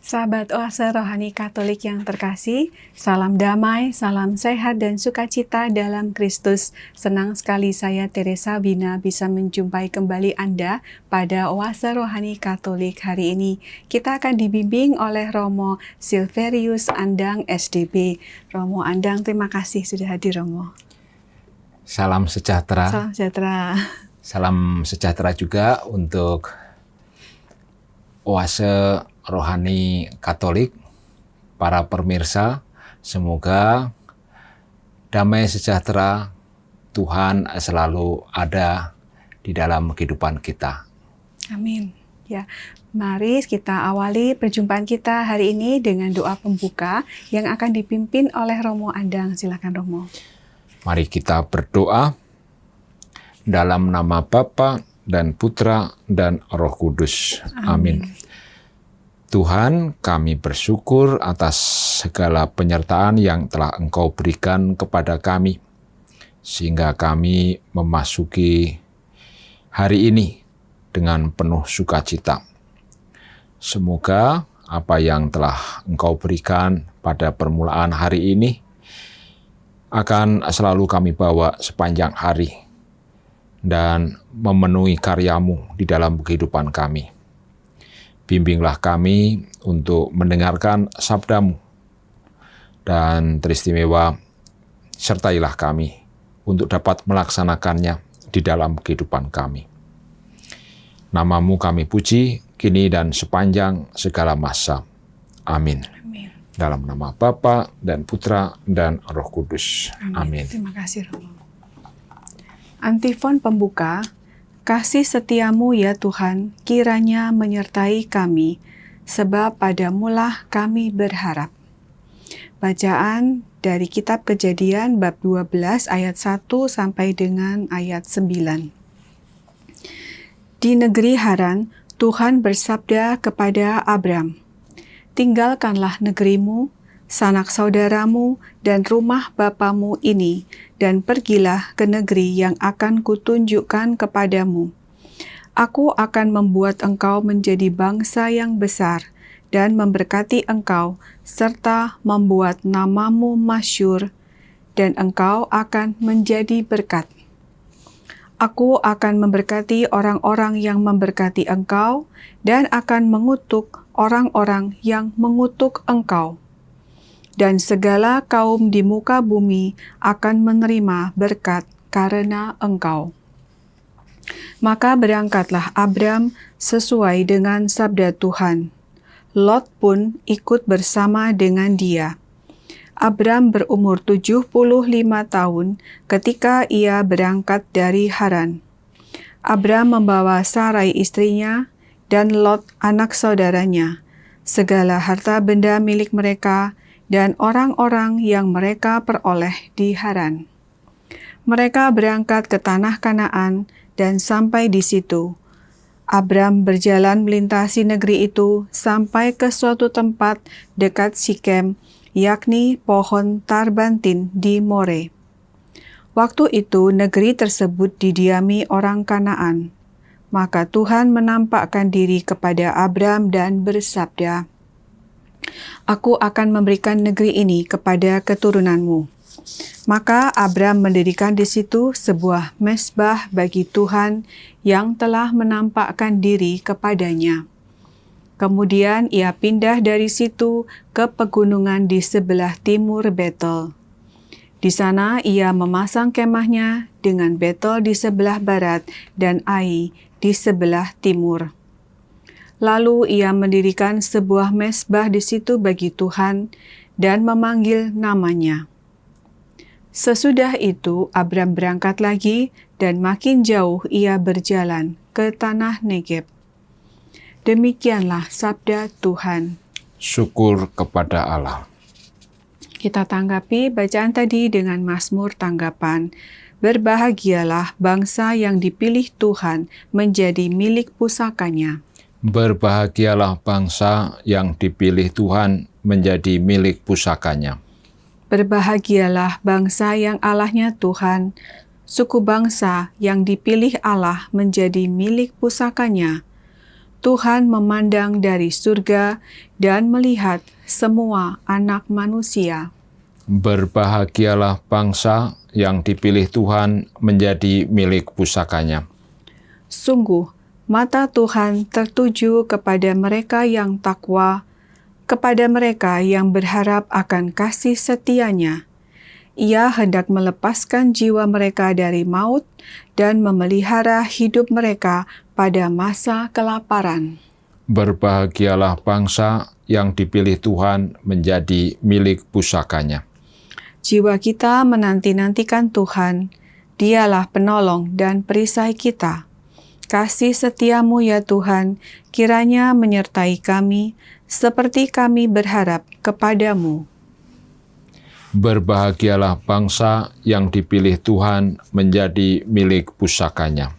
Sahabat Oase Rohani Katolik yang terkasih, salam damai, salam sehat dan sukacita dalam Kristus. Senang sekali saya Teresa Bina bisa menjumpai kembali Anda pada Oase Rohani Katolik hari ini. Kita akan dibimbing oleh Romo Silverius Andang SDB. Romo Andang, terima kasih sudah hadir, Romo. Salam sejahtera. Salam sejahtera. Salam sejahtera juga untuk Oase Rohani Katolik, para pemirsa. Semoga damai sejahtera Tuhan selalu ada di dalam kehidupan kita. Amin. Ya, mari kita awali perjumpaan kita hari ini dengan doa pembuka yang akan dipimpin oleh Romo Andang. Silakan, Romo. Mari kita berdoa dalam nama Bapa dan Putra dan Roh Kudus. Amin. Tuhan, kami bersyukur atas segala penyertaan yang telah Engkau berikan kepada kami, sehingga kami memasuki hari ini dengan penuh sukacita. Semoga apa yang telah Engkau berikan pada permulaan hari ini akan selalu kami bawa sepanjang hari dan memenuhi karya-Mu di dalam kehidupan kami. Bimbinglah kami untuk mendengarkan sabda-Mu, dan teristimewa sertailah kami untuk dapat melaksanakannya di dalam kehidupan kami. Nama-Mu kami puji, kini dan sepanjang segala masa. Amin. Amin. Dalam nama Bapa dan Putra dan Roh Kudus. Amin. Terima kasih, Romo. Antifon pembuka. Kasih setiamu ya Tuhan, kiranya menyertai kami, sebab padamulah kami berharap. Bacaan dari Kitab Kejadian bab 12 ayat 1 sampai dengan ayat 9. Di negeri Haran, Tuhan bersabda kepada Abram, "Tinggalkanlah negerimu, sanak saudaramu, dan rumah bapamu ini, dan pergilah ke negeri yang akan kutunjukkan kepadamu. Aku akan membuat engkau menjadi bangsa yang besar, dan memberkati engkau, serta membuat namamu masyhur, dan engkau akan menjadi berkat. Aku akan memberkati orang-orang yang memberkati engkau, dan akan mengutuk orang-orang yang mengutuk engkau. Dan segala kaum di muka bumi akan menerima berkat karena engkau." Maka berangkatlah Abram sesuai dengan sabda Tuhan. Lot pun ikut bersama dengan dia. Abram berumur 75 tahun ketika ia berangkat dari Haran. Abram membawa Sarai istrinya dan Lot anak saudaranya, segala harta benda milik mereka, dan orang-orang yang mereka peroleh di Haran. Mereka berangkat ke tanah Kanaan dan sampai di situ. Abram berjalan melintasi negeri itu sampai ke suatu tempat dekat Sikem, yakni pohon Tarbantin di More. Waktu itu negeri tersebut didiami orang Kanaan. Maka Tuhan menampakkan diri kepada Abram dan bersabda, "Aku akan memberikan negeri ini kepada keturunanmu." Maka Abram mendirikan di situ sebuah mezbah bagi Tuhan yang telah menampakkan diri kepadanya. Kemudian ia pindah dari situ ke pegunungan di sebelah timur Betel. Di sana ia memasang kemahnya dengan Betel di sebelah barat dan Ai di sebelah timur. Lalu ia mendirikan sebuah mezbah di situ bagi Tuhan dan memanggil namanya. Sesudah itu Abram berangkat lagi dan makin jauh ia berjalan ke tanah Negeb. Demikianlah sabda Tuhan. Syukur kepada Allah. Kita tanggapi bacaan tadi dengan Mazmur tanggapan. Berbahagialah bangsa yang dipilih Tuhan menjadi milik pusakanya. Berbahagialah bangsa yang dipilih Tuhan menjadi milik pusakanya. Berbahagialah bangsa yang Allahnya Tuhan, suku bangsa yang dipilih Allah menjadi milik pusakanya. Tuhan memandang dari surga dan melihat semua anak manusia. Berbahagialah bangsa yang dipilih Tuhan menjadi milik pusakanya. Sungguh, mata Tuhan tertuju kepada mereka yang takwa, kepada mereka yang berharap akan kasih setia-Nya. Ia hendak melepaskan jiwa mereka dari maut dan memelihara hidup mereka pada masa kelaparan. Berbahagialah bangsa yang dipilih Tuhan menjadi milik pusakanya. Jiwa kita menanti-nantikan Tuhan, Dialah penolong dan perisai kita. Kasih setia-Mu ya Tuhan, kiranya menyertai kami, seperti kami berharap kepadamu. Berbahagialah bangsa yang dipilih Tuhan menjadi milik pusakanya.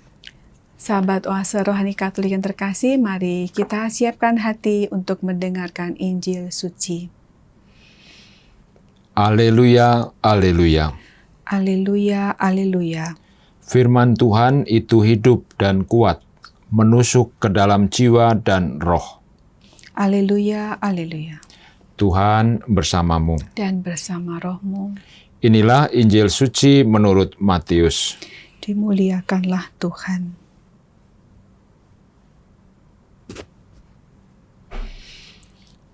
Sahabat Oase Rohani Katolik yang terkasih, mari kita siapkan hati untuk mendengarkan Injil suci. Haleluya, haleluya. Haleluya, haleluya. Firman Tuhan itu hidup dan kuat, menusuk ke dalam jiwa dan roh. Haleluya, haleluya. Tuhan bersamamu. Dan bersama rohmu. Inilah Injil suci menurut Matius. Dimuliakanlah Tuhan.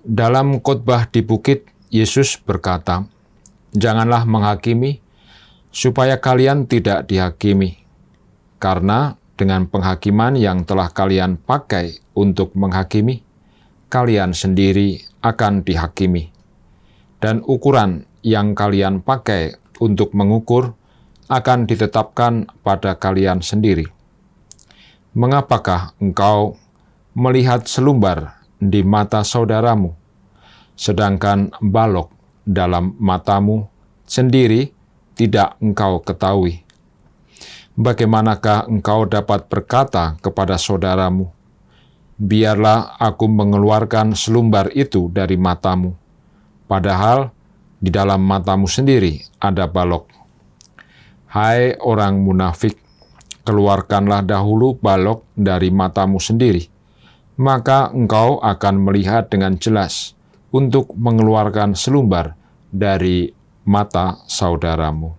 Dalam khotbah di bukit, Yesus berkata, "Janganlah menghakimi, supaya kalian tidak dihakimi. Karena dengan penghakiman yang telah kalian pakai untuk menghakimi, kalian sendiri akan dihakimi. Dan ukuran yang kalian pakai untuk mengukur akan ditetapkan pada kalian sendiri. Mengapakah engkau melihat selumbar di mata saudaramu, sedangkan balok dalam matamu sendiri tidak engkau ketahui? Bagaimanakah engkau dapat berkata kepada saudaramu, 'Biarlah aku mengeluarkan selumbar itu dari matamu,' padahal di dalam matamu sendiri ada balok? Hai orang munafik, keluarkanlah dahulu balok dari matamu sendiri, maka engkau akan melihat dengan jelas untuk mengeluarkan selumbar dari mata saudaramu."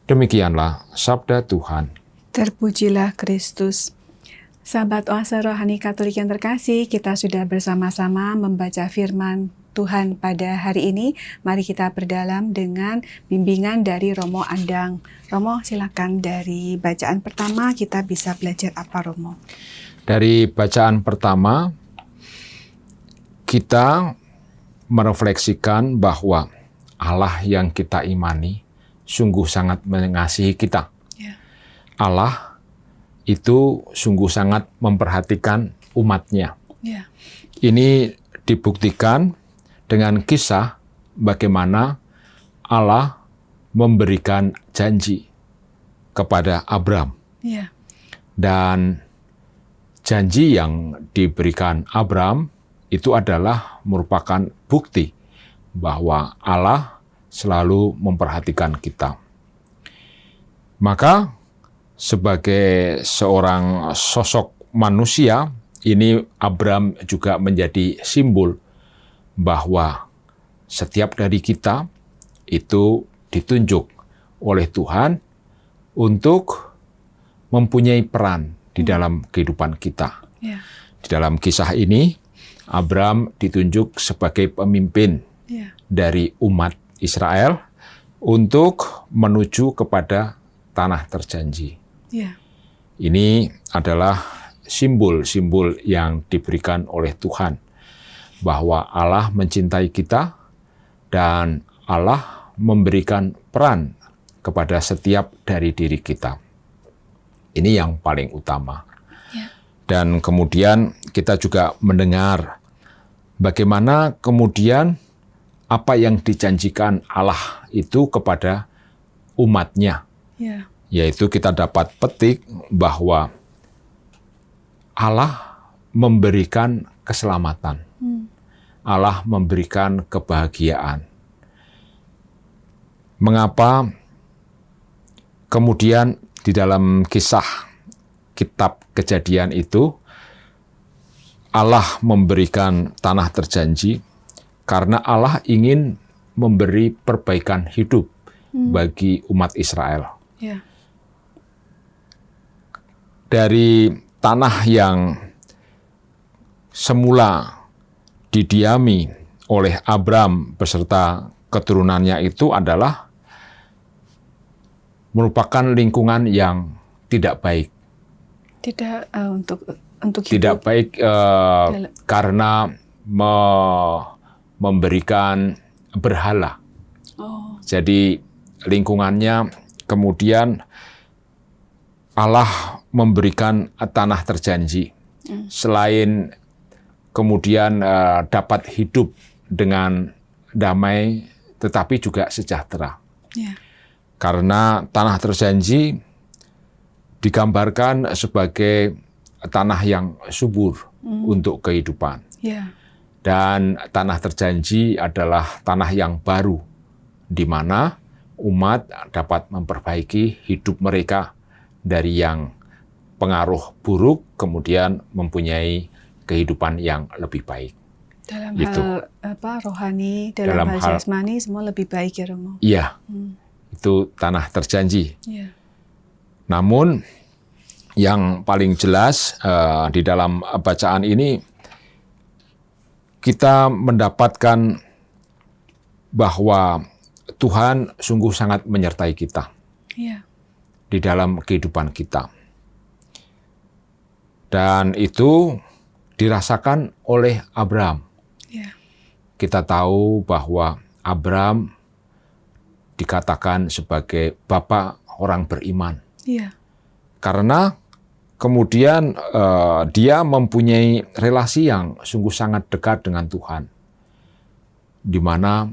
Demikianlah sabda Tuhan. Terpujilah Kristus. Sahabat Oase Rohani Katolik yang terkasih, kita sudah bersama-sama membaca firman Tuhan pada hari ini. Mari kita berdalam dengan bimbingan dari Romo Andang. Romo, silakan dari bacaan pertama kita bisa belajar apa, Romo? Dari bacaan pertama, kita merefleksikan bahwa Allah yang kita imani sungguh sangat mengasihi kita. Ya. Allah itu sungguh sangat memperhatikan umatnya. Ya. Ini dibuktikan dengan kisah bagaimana Allah memberikan janji kepada Abram. Ya. Dan janji yang diberikan Abram itu adalah merupakan bukti bahwa Allah selalu memperhatikan kita. Maka sebagai seorang sosok manusia, ini Abram juga menjadi simbol bahwa setiap dari kita itu ditunjuk oleh Tuhan untuk mempunyai peran di dalam kehidupan kita. Ya. Di dalam kisah ini, Abram ditunjuk sebagai pemimpin dari umat Israel untuk menuju kepada tanah terjanji. Ya. Ini adalah simbol-simbol yang diberikan oleh Tuhan, bahwa Allah mencintai kita dan Allah memberikan peran kepada setiap dari diri kita. Ini yang paling utama. Ya. Dan kemudian kita juga mendengar bagaimana kemudian apa yang dijanjikan Allah itu kepada umatnya. Ya. Yaitu kita dapat petik bahwa Allah memberikan keselamatan. Allah memberikan kebahagiaan. Mengapa kemudian di dalam kisah kitab Kejadian itu Allah memberikan tanah terjanji karena Allah ingin memberi perbaikan hidup bagi umat Israel. Ya. Dari tanah yang semula didiami oleh Abram beserta keturunannya itu adalah merupakan lingkungan yang tidak baik. Tidak untuk Tidak hidup. baik karena memberikan berhala. Oh, Jadi lingkungannya kemudian Allah memberikan tanah terjanji. Selain kemudian dapat hidup dengan damai, tetapi juga sejahtera. ya. Karena tanah terjanji digambarkan sebagai tanah yang subur untuk kehidupan. Ya. Dan tanah terjanji adalah tanah yang baru, di mana umat dapat memperbaiki hidup mereka dari yang pengaruh buruk, kemudian mempunyai kehidupan yang lebih baik. Dalam Gitu. hal rohani, dalam hal jasmani semua lebih baik ya Romo. Iya, itu tanah terjanji. Ya. Namun yang paling jelas di dalam bacaan ini kita mendapatkan bahwa Tuhan sungguh sangat menyertai kita Ya. di dalam kehidupan kita. Dan itu dirasakan oleh Abram. Ya. Kita tahu bahwa Abram dikatakan sebagai bapak orang beriman. Ya. Karena kemudian dia mempunyai relasi yang sungguh sangat dekat dengan Tuhan, di mana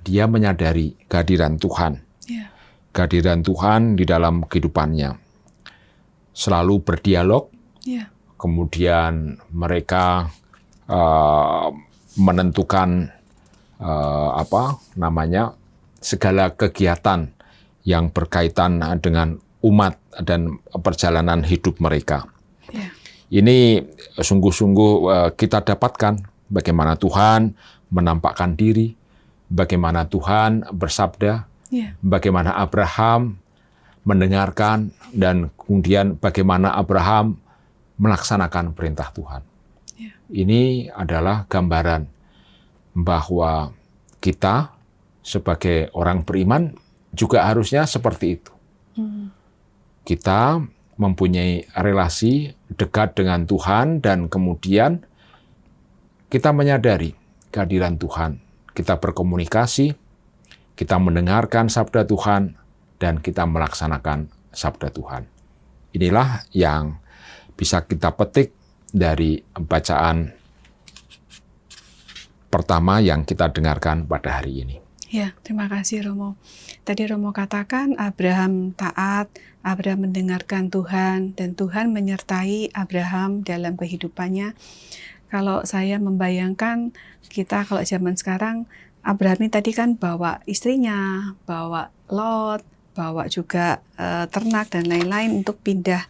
dia menyadari kehadiran Tuhan, Ya. kehadiran Tuhan di dalam kehidupannya. Selalu berdialog, Ya. kemudian mereka menentukan segala kegiatan yang berkaitan dengan umat dan perjalanan hidup mereka. Ya. Ini sungguh-sungguh kita dapatkan bagaimana Tuhan menampakkan diri, bagaimana Tuhan bersabda, Ya. bagaimana Abraham mendengarkan, dan kemudian bagaimana Abraham melaksanakan perintah Tuhan. Ya. Ini adalah gambaran bahwa kita sebagai orang beriman juga harusnya seperti itu. Kita mempunyai relasi dekat dengan Tuhan dan kemudian kita menyadari kehadiran Tuhan. Kita berkomunikasi, kita mendengarkan sabda Tuhan, dan kita melaksanakan sabda Tuhan. Inilah yang bisa kita petik dari bacaan pertama yang kita dengarkan pada hari ini. Ya, terima kasih Romo. Tadi Romo katakan Abraham taat, Abraham mendengarkan Tuhan, dan Tuhan menyertai Abraham dalam kehidupannya. Kalau saya membayangkan kita kalau zaman sekarang, Abraham ini tadi kan bawa istrinya, bawa Lot, bawa juga ternak dan lain-lain untuk pindah.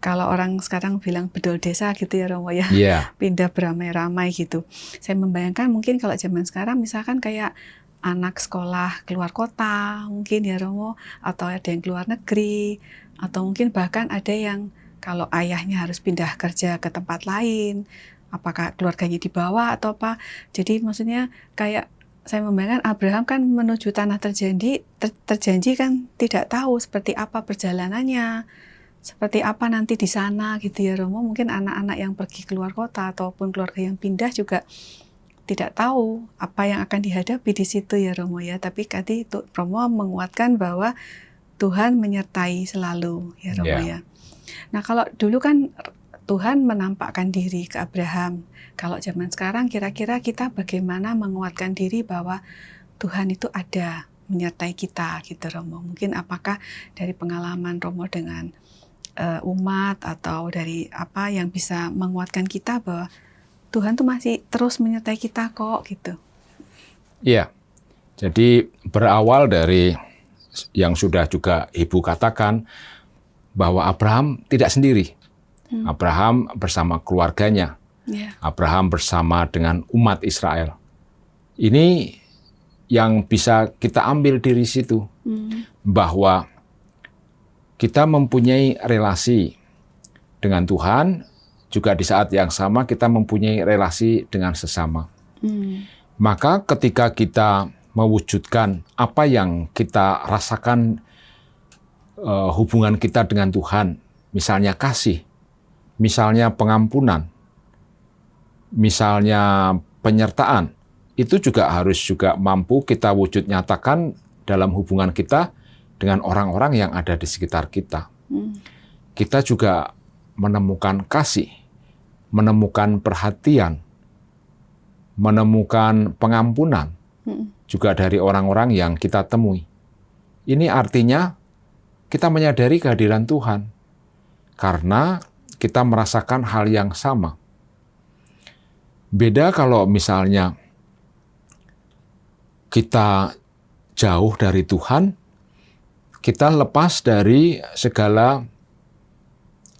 Kalau orang sekarang bilang bedol desa gitu ya Romo ya, Yeah. pindah beramai-ramai gitu. Saya membayangkan mungkin kalau zaman sekarang misalkan kayak anak sekolah keluar kota mungkin ya Romo, atau ada yang keluar negeri, atau mungkin bahkan ada yang kalau ayahnya harus pindah kerja ke tempat lain, apakah keluarganya dibawa atau apa. Jadi maksudnya kayak saya membayangkan Abraham kan menuju tanah terjanji kan tidak tahu seperti apa perjalanannya, seperti apa nanti di sana gitu ya Romo. Mungkin anak-anak yang pergi keluar kota ataupun keluarga yang pindah juga tidak tahu apa yang akan dihadapi di situ ya Romo ya. Tapi tadi itu Romo menguatkan bahwa Tuhan menyertai selalu ya Romo ya. Nah kalau dulu kan Tuhan menampakkan diri ke Abraham. Kalau zaman sekarang kira-kira kita bagaimana menguatkan diri bahwa Tuhan itu ada menyertai kita gitu Romo. Mungkin apakah dari pengalaman Romo dengan umat atau dari apa yang bisa menguatkan kita bahwa Tuhan tuh masih terus menyertai kita kok gitu. Iya, jadi berawal dari yang sudah juga Ibu katakan bahwa Abraham tidak sendiri. Abraham bersama keluarganya. Ya. Abraham bersama dengan umat Israel. Ini yang bisa kita ambil dari situ. Bahwa kita mempunyai relasi dengan Tuhan, juga di saat yang sama kita mempunyai relasi dengan sesama. Maka ketika kita mewujudkan apa yang kita rasakan, hubungan kita dengan Tuhan, misalnya kasih, misalnya pengampunan, misalnya penyertaan, itu juga harus juga mampu kita wujud nyatakan dalam hubungan kita dengan orang-orang yang ada di sekitar kita. Kita juga menemukan kasih, menemukan perhatian, menemukan pengampunan juga dari orang-orang yang kita temui. Ini artinya kita menyadari kehadiran Tuhan karena kita merasakan hal yang sama. Beda kalau misalnya kita jauh dari Tuhan, kita lepas dari segala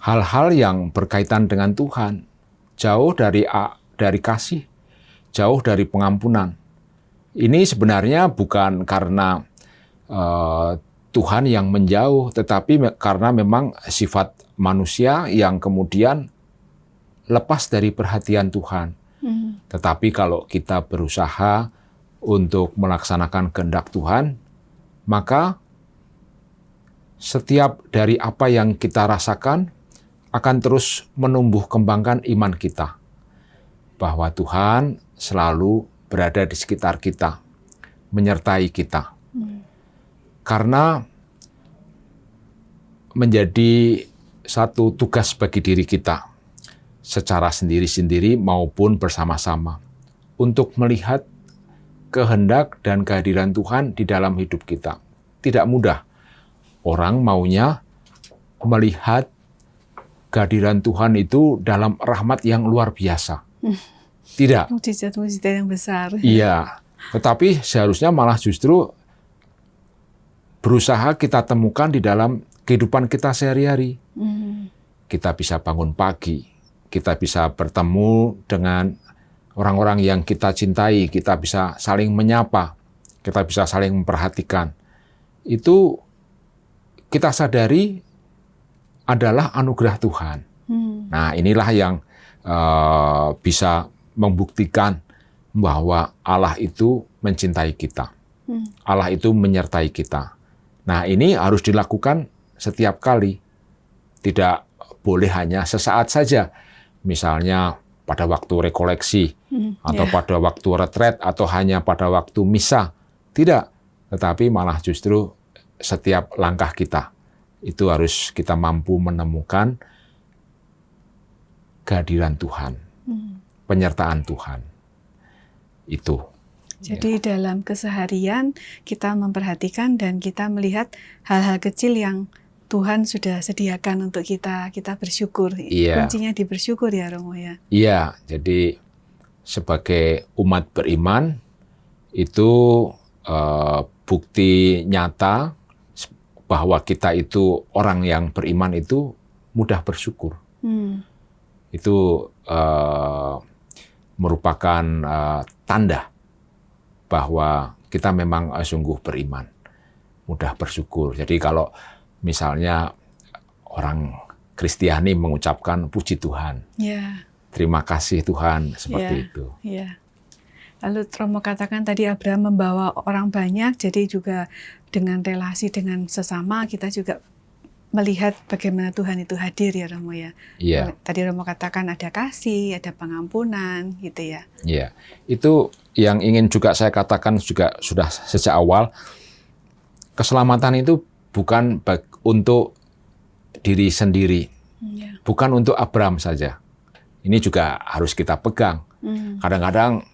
hal-hal yang berkaitan dengan Tuhan, jauh dari kasih, jauh dari pengampunan. Ini sebenarnya bukan karena Tuhan yang menjauh, tetapi karena memang sifat manusia yang kemudian lepas dari perhatian Tuhan. Tetapi kalau kita berusaha untuk melaksanakan kehendak Tuhan, maka setiap dari apa yang kita rasakan akan terus menumbuh kembangkan iman kita. Bahwa Tuhan selalu berada di sekitar kita, menyertai kita. Karena menjadi satu tugas bagi diri kita, secara sendiri-sendiri maupun bersama-sama, untuk melihat kehendak dan kehadiran Tuhan di dalam hidup kita. Tidak mudah. Orang maunya melihat kehadiran Tuhan itu dalam rahmat yang luar biasa. Tidak. Mujizat-mujizat yang besar. Iya. Tetapi seharusnya malah justru berusaha kita temukan di dalam kehidupan kita sehari-hari. Kita bisa bangun pagi, kita bisa bertemu dengan orang-orang yang kita cintai, kita bisa saling menyapa, kita bisa saling memperhatikan. Itu kita sadari adalah anugerah Tuhan. Nah, inilah yang bisa membuktikan bahwa Allah itu mencintai kita. Allah itu menyertai kita. Nah, ini harus dilakukan setiap kali. Tidak boleh hanya sesaat saja. Misalnya pada waktu rekoleksi, atau pada waktu retret, atau hanya pada waktu misa. Tidak. Tetapi malah justru setiap langkah kita. Itu harus kita mampu menemukan kehadiran Tuhan. Penyertaan Tuhan. Itu. Jadi dalam keseharian kita memperhatikan dan kita melihat hal-hal kecil yang Tuhan sudah sediakan untuk kita bersyukur. Iya. Kuncinya di bersyukur ya Romo ya. Iya, jadi sebagai umat beriman itu bukti nyata bahwa kita itu orang yang beriman itu mudah bersyukur. Itu merupakan tanda bahwa kita memang sungguh beriman, mudah bersyukur. Jadi kalau misalnya orang Kristiani mengucapkan puji Tuhan, terima kasih Tuhan, seperti itu. Lalu Romo katakan tadi Abraham membawa orang banyak, jadi juga dengan relasi dengan sesama kita juga melihat bagaimana Tuhan itu hadir ya Romo ya. Tadi Romo katakan ada kasih, ada pengampunan gitu ya. Iya, itu yang ingin juga saya katakan juga sudah sejak awal. Keselamatan itu bukan untuk diri sendiri, bukan untuk Abraham saja. Ini juga harus kita pegang. Kadang-kadang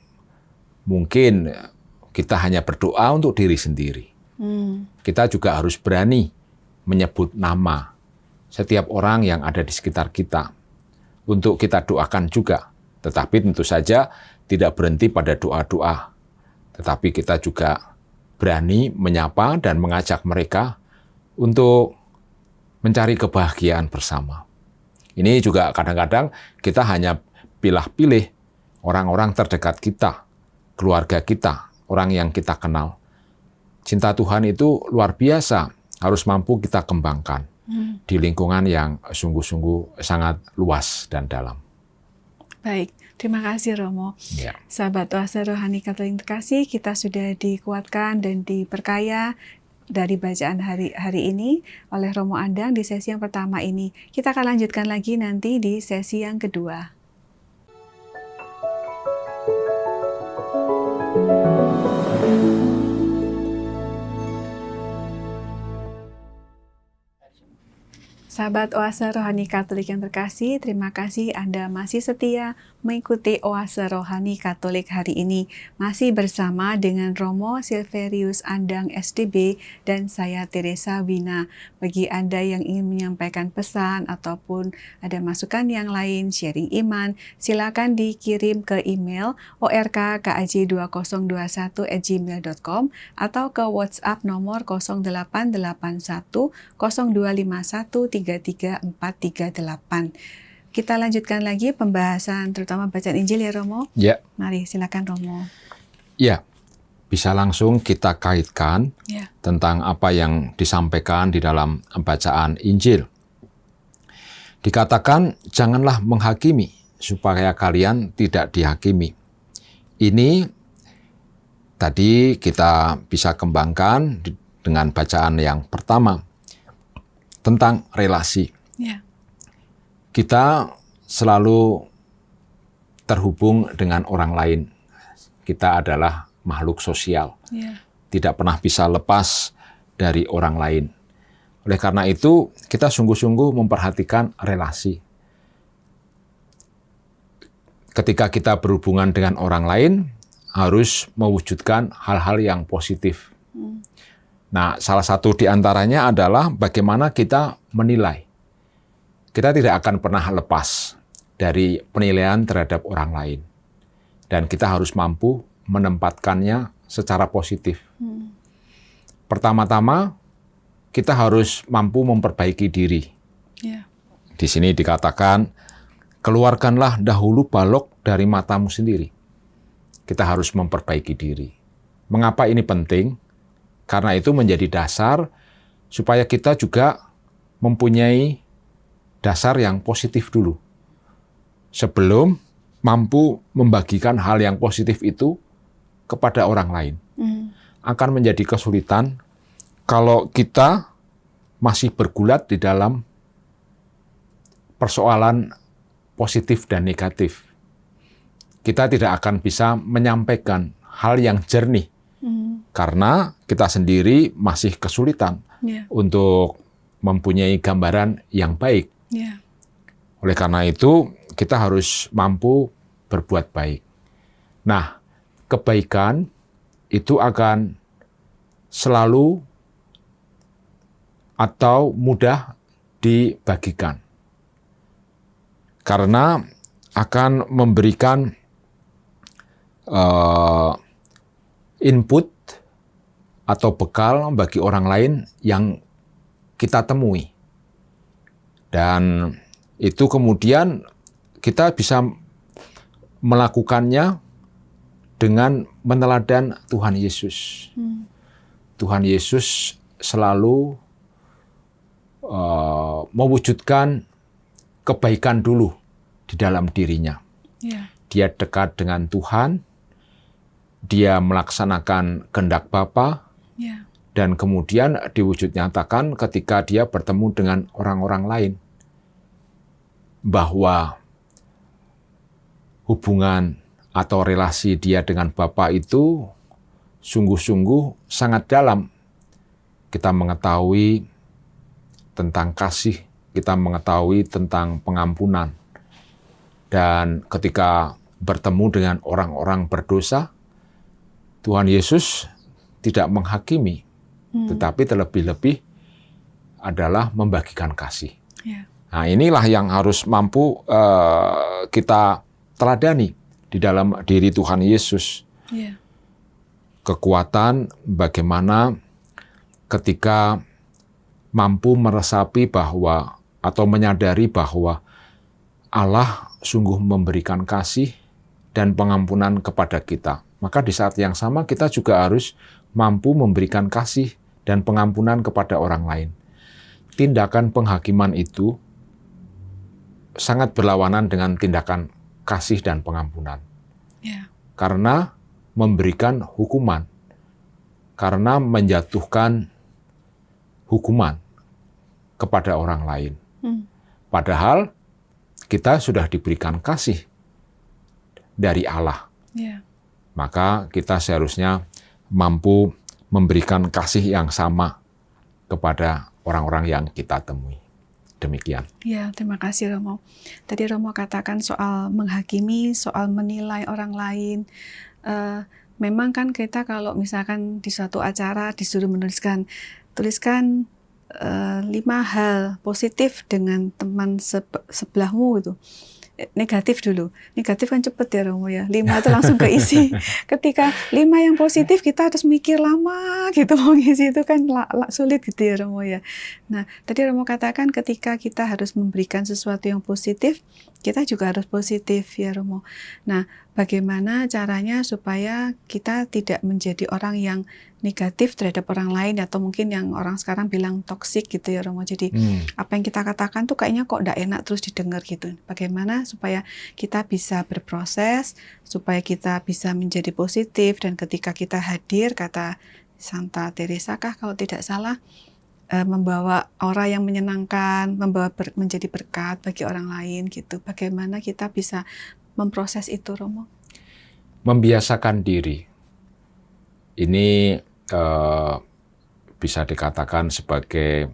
mungkin kita hanya berdoa untuk diri sendiri. Kita juga harus berani menyebut nama setiap orang yang ada di sekitar kita untuk kita doakan juga. Tetapi tentu saja tidak berhenti pada doa-doa. Tetapi kita juga berani menyapa dan mengajak mereka untuk mencari kebahagiaan bersama. Ini juga kadang-kadang kita hanya pilih-pilih orang-orang terdekat kita, keluarga kita, orang yang kita kenal. Cinta Tuhan itu luar biasa, harus mampu kita kembangkan di lingkungan yang sungguh-sungguh sangat luas dan dalam. Baik, terima kasih Romo. Ya. Sahabat Oase Rohani Katolik yang terkasih, kita sudah dikuatkan dan diperkaya dari bacaan hari ini oleh Romo Andang di sesi yang pertama ini. Kita akan lanjutkan lagi nanti di sesi yang kedua. Sahabat Oase Rohani Katolik yang terkasih, terima kasih Anda masih setia mengikuti Oase Rohani Katolik hari ini. Masih bersama dengan Romo Silverius Andang SDB dan saya Teresa Wina. Bagi Anda yang ingin menyampaikan pesan ataupun ada masukan yang lain, sharing iman, silakan dikirim ke email orkkaj2021@gmail.com atau ke WhatsApp nomor 0881 0251 33438. Kita lanjutkan lagi pembahasan terutama bacaan Injil ya Romo. Ya. Mari silakan Romo. Ya, bisa langsung kita kaitkan tentang apa yang disampaikan di dalam bacaan Injil. Dikatakan, janganlah menghakimi supaya kalian tidak dihakimi. Ini tadi kita bisa kembangkan dengan bacaan yang pertama tentang relasi. Kita selalu terhubung dengan orang lain. Kita adalah makhluk sosial. Tidak pernah bisa lepas dari orang lain. Oleh karena itu, kita sungguh-sungguh memperhatikan relasi. Ketika kita berhubungan dengan orang lain, harus mewujudkan hal-hal yang positif. Nah, salah satu di antaranya adalah bagaimana kita menilai. Kita tidak akan pernah lepas dari penilaian terhadap orang lain. Dan kita harus mampu menempatkannya secara positif. Pertama-tama, kita harus mampu memperbaiki diri. Di sini dikatakan, keluarkanlah dahulu balok dari matamu sendiri. Kita harus memperbaiki diri. Mengapa ini penting? Karena itu menjadi dasar supaya kita juga mempunyai dasar yang positif dulu. Sebelum mampu membagikan hal yang positif itu kepada orang lain. Akan menjadi kesulitan kalau kita masih bergulat di dalam persoalan positif dan negatif. Kita tidak akan bisa menyampaikan hal yang jernih. Karena kita sendiri masih kesulitan untuk mempunyai gambaran yang baik. Oleh karena itu, kita harus mampu berbuat baik. Nah, kebaikan itu akan selalu atau mudah dibagikan. Karena akan memberikan input atau bekal bagi orang lain yang kita temui. Dan itu kemudian kita bisa melakukannya dengan meneladan Tuhan Yesus. Tuhan Yesus selalu mewujudkan kebaikan dulu di dalam dirinya. Dia dekat dengan Tuhan, dia melaksanakan kehendak Bapa, dan kemudian diwujud nyatakan ketika dia bertemu dengan orang-orang lain. Bahwa hubungan atau relasi dia dengan Bapa itu sungguh-sungguh sangat dalam. Kita mengetahui tentang kasih, kita mengetahui tentang pengampunan. Dan ketika bertemu dengan orang-orang berdosa, Tuhan Yesus tidak menghakimi, tetapi terlebih-lebih adalah membagikan kasih. Nah, inilah yang harus mampu kita teladani di dalam diri Tuhan Yesus. Kekuatan bagaimana ketika mampu meresapi bahwa atau menyadari bahwa Allah sungguh memberikan kasih dan pengampunan kepada kita. Maka di saat yang sama kita juga harus mampu memberikan kasih dan pengampunan kepada orang lain. Tindakan penghakiman itu sangat berlawanan dengan tindakan kasih dan pengampunan. Ya. Karena memberikan hukuman, karena menjatuhkan hukuman kepada orang lain. Padahal kita sudah diberikan kasih dari Allah. Ya. Maka kita seharusnya mampu memberikan kasih yang sama kepada orang-orang yang kita temui. Demikian. Ya, terima kasih Romo. Tadi Romo katakan soal menghakimi, soal menilai orang lain. Memang kan kita kalau misalkan di suatu acara disuruh tuliskan 5 hal positif dengan teman sebelahmu gitu. Negatif dulu. Negatif kan cepet ya Romo ya. 5 itu langsung keisi. Ketika 5 yang positif kita harus mikir lama gitu mau ngisi itu kan sulit gitu ya Romo ya. Nah, tadi Romo katakan ketika kita harus memberikan sesuatu yang positif, kita juga harus positif ya Romo. Nah, bagaimana caranya supaya kita tidak menjadi orang yang negatif terhadap orang lain atau mungkin yang orang sekarang bilang toksik gitu ya Romo. Jadi apa yang kita katakan tuh kayaknya kok enggak enak terus didengar gitu. Bagaimana supaya kita bisa berproses, supaya kita bisa menjadi positif dan ketika kita hadir, kata Santa Teresa kah kalau tidak salah, membawa aura yang menyenangkan, menjadi berkat bagi orang lain gitu. Bagaimana kita bisa memproses itu Romo? Membiasakan diri. Ini bisa dikatakan sebagai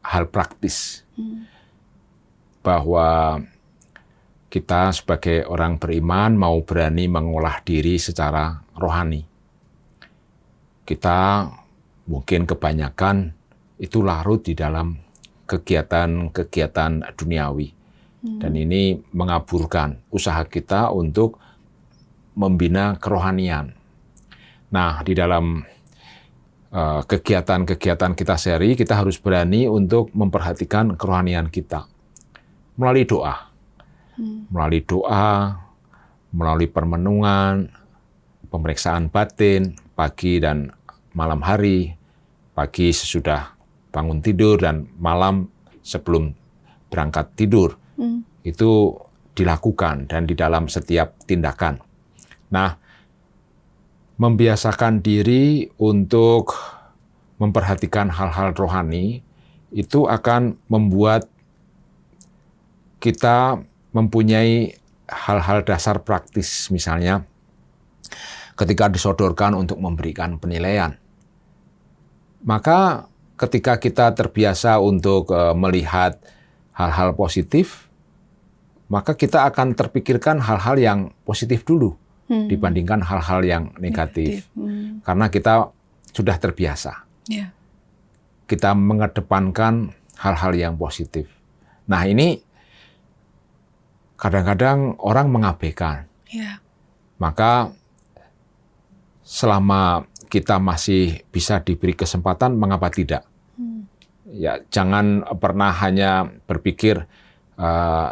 hal praktis. Bahwa kita sebagai orang beriman mau berani mengolah diri secara rohani. Kita mungkin kebanyakan itu larut di dalam kegiatan-kegiatan duniawi. Dan ini mengaburkan usaha kita untuk membina kerohanian. Nah, di dalam kegiatan-kegiatan kita sehari, kita harus berani untuk memperhatikan kerohanian kita. Melalui doa. Melalui permenungan, pemeriksaan batin, pagi dan malam hari, pagi sesudah bangun tidur dan malam sebelum berangkat tidur. Itu dilakukan dan di dalam setiap tindakan. Nah, membiasakan diri untuk memperhatikan hal-hal rohani itu akan membuat kita mempunyai hal-hal dasar praktis, misalnya ketika disodorkan untuk memberikan penilaian. Maka ketika kita terbiasa untuk melihat hal-hal positif, maka kita akan terpikirkan hal-hal yang positif dulu dibandingkan hal-hal yang negatif. Karena kita sudah terbiasa. Yeah. Kita mengedepankan hal-hal yang positif. Nah, ini kadang-kadang orang mengabaikan. Yeah. Maka selama kita masih bisa diberi kesempatan, mengapa tidak? Ya, jangan pernah hanya berpikir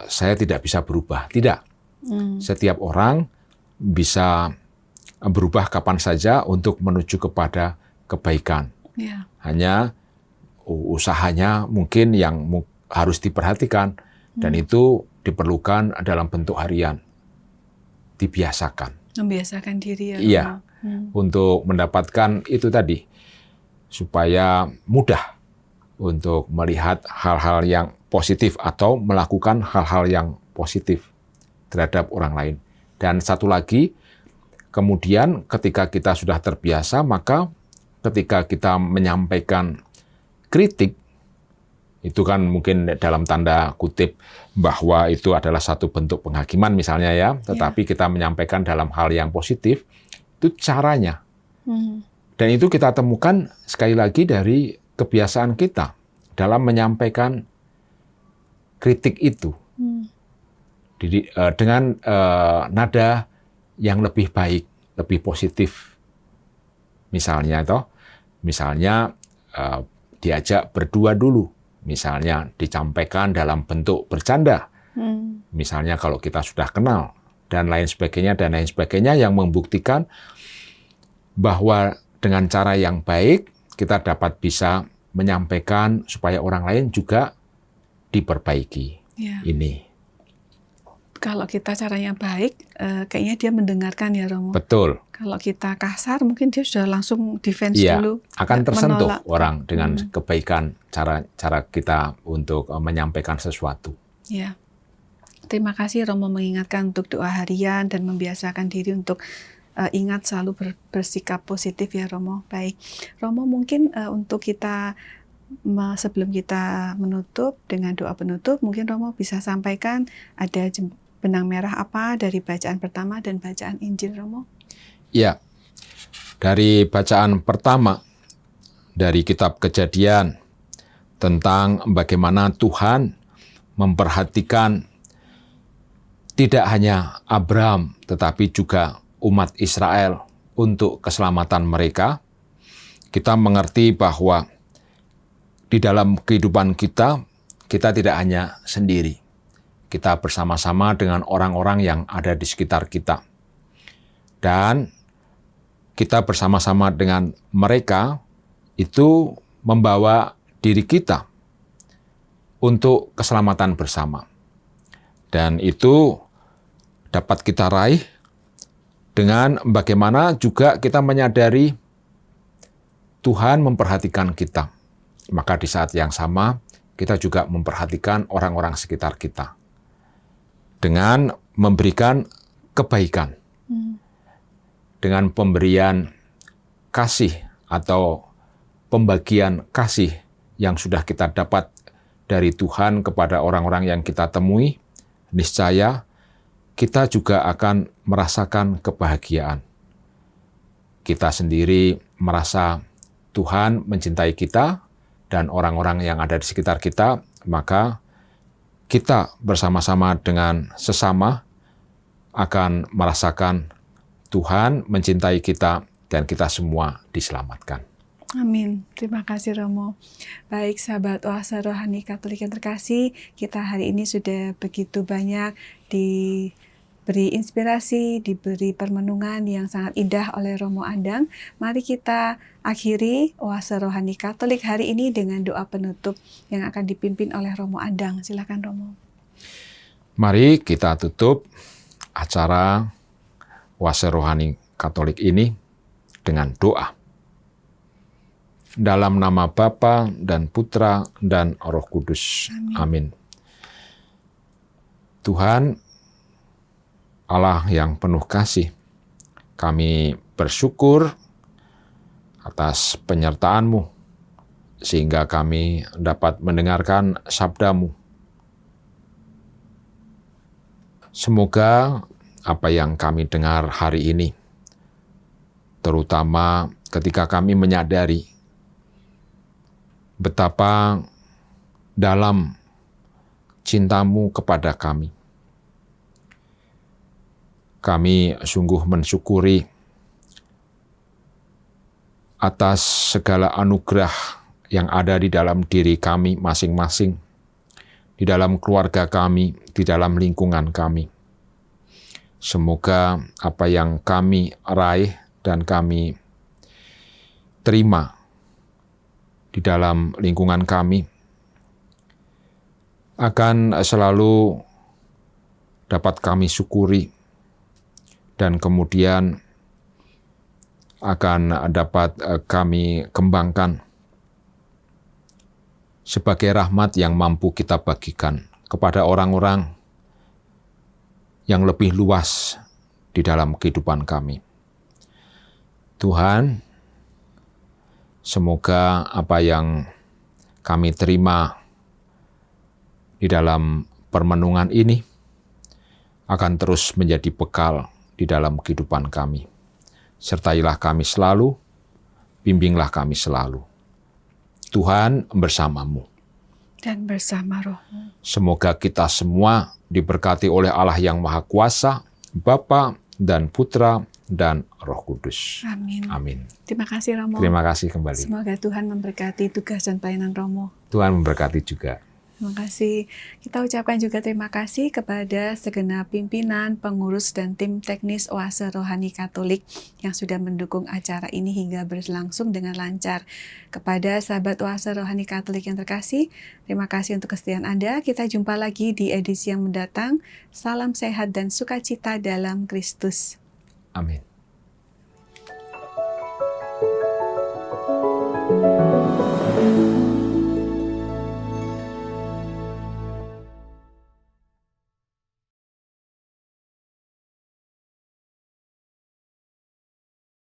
saya tidak bisa berubah. Tidak. Setiap orang bisa berubah kapan saja untuk menuju kepada kebaikan. Yeah. Hanya usahanya mungkin yang harus diperhatikan dan itu diperlukan dalam bentuk harian. Dibiasakan. Membiasakan diri ya. Iya. Untuk mendapatkan itu tadi supaya mudah untuk melihat hal-hal yang positif atau melakukan hal-hal yang positif terhadap orang lain. Dan satu lagi, kemudian ketika kita sudah terbiasa, maka ketika kita menyampaikan kritik, itu kan mungkin dalam tanda kutip bahwa itu adalah satu bentuk penghakiman misalnya ya, tetapi kita menyampaikan dalam hal yang positif, itu caranya. Dan itu kita temukan sekali lagi dari kebiasaan kita dalam menyampaikan kritik itu. Jadi, dengan nada yang lebih baik, lebih positif. Misalnya diajak berdua dulu. Misalnya disampaikan dalam bentuk bercanda Misalnya kalau kita sudah kenal dan lain sebagainya yang membuktikan bahwa dengan cara yang baik kita dapat bisa menyampaikan supaya orang lain juga diperbaiki. Ya. Ini. Kalau kita caranya baik, kayaknya dia mendengarkan ya Romo. Betul. Kalau kita kasar, mungkin dia sudah langsung defense Iya, dulu. akan tersentuh menolak. orang dengan kebaikan cara kita untuk menyampaikan sesuatu. Ya. Terima kasih Romo mengingatkan untuk doa harian dan membiasakan diri untuk ingat selalu bersikap positif ya Romo. Baik, Romo mungkin untuk kita sebelum kita menutup dengan doa penutup, mungkin Romo bisa sampaikan ada benang merah apa dari bacaan pertama dan bacaan Injil Romo? Ya, dari bacaan pertama dari kitab Kejadian tentang bagaimana Tuhan memperhatikan tidak hanya Abraham tetapi juga umat Israel untuk keselamatan mereka, kita mengerti bahwa di dalam kehidupan kita tidak hanya sendiri. Kita bersama-sama dengan orang-orang yang ada di sekitar kita. Dan kita bersama-sama dengan mereka itu membawa diri kita untuk keselamatan bersama. Dan itu dapat kita raih dengan bagaimana juga kita menyadari Tuhan memperhatikan kita. Maka di saat yang sama, kita juga memperhatikan orang-orang sekitar kita. Dengan memberikan kebaikan. Dengan pemberian kasih atau pembagian kasih yang sudah kita dapat dari Tuhan kepada orang-orang yang kita temui, niscaya kita juga akan merasakan kebahagiaan. Kita sendiri merasa Tuhan mencintai kita dan orang-orang yang ada di sekitar kita, maka kita bersama-sama dengan sesama akan merasakan Tuhan mencintai kita dan kita semua diselamatkan. Amin. Terima kasih Romo. Baik sahabat Oase Rohani Katolik yang terkasih, kita hari ini sudah begitu banyak diberi inspirasi, diberi permenungan yang sangat indah oleh Romo Andang. Mari kita akhiri Oase Rohani Katolik hari ini dengan doa penutup yang akan dipimpin oleh Romo Andang. Silakan Romo. Mari kita tutup acara Oase Rohani Katolik ini dengan doa. Dalam nama Bapa dan Putra dan Roh Kudus. Amin. Tuhan, Allah yang penuh kasih, kami bersyukur atas penyertaan-Mu, sehingga kami dapat mendengarkan sabda-Mu. Semoga apa yang kami dengar hari ini, terutama ketika kami menyadari betapa dalam cinta-Mu kepada kami. Kami sungguh mensyukuri atas segala anugerah yang ada di dalam diri kami masing-masing, di dalam keluarga kami, di dalam lingkungan kami. Semoga apa yang kami raih dan kami terima di dalam lingkungan kami akan selalu dapat kami syukuri dan kemudian akan dapat kami kembangkan sebagai rahmat yang mampu kita bagikan kepada orang-orang yang lebih luas di dalam kehidupan kami. Tuhan, semoga apa yang kami terima di dalam permenungan ini akan terus menjadi bekal di dalam kehidupan kami. Sertailah kami selalu, bimbinglah kami selalu. Tuhan bersamamu. Dan bersama Roh-Mu. Semoga kita semua diberkati oleh Allah yang Maha Kuasa, Bapa dan Putra dan Roh Kudus. Amin. Amin. Terima kasih Romo. Terima kasih kembali. Semoga Tuhan memberkati tugas dan pelayanan Romo. Tuhan memberkati juga. Terima kasih. Kita ucapkan juga terima kasih kepada segenap pimpinan, pengurus, dan tim teknis Oase Rohani Katolik yang sudah mendukung acara ini hingga berlangsung dengan lancar. Kepada sahabat Oase Rohani Katolik yang terkasih, terima kasih untuk kesetiaan Anda. Kita jumpa lagi di edisi yang mendatang. Salam sehat dan sukacita dalam Kristus. Amin.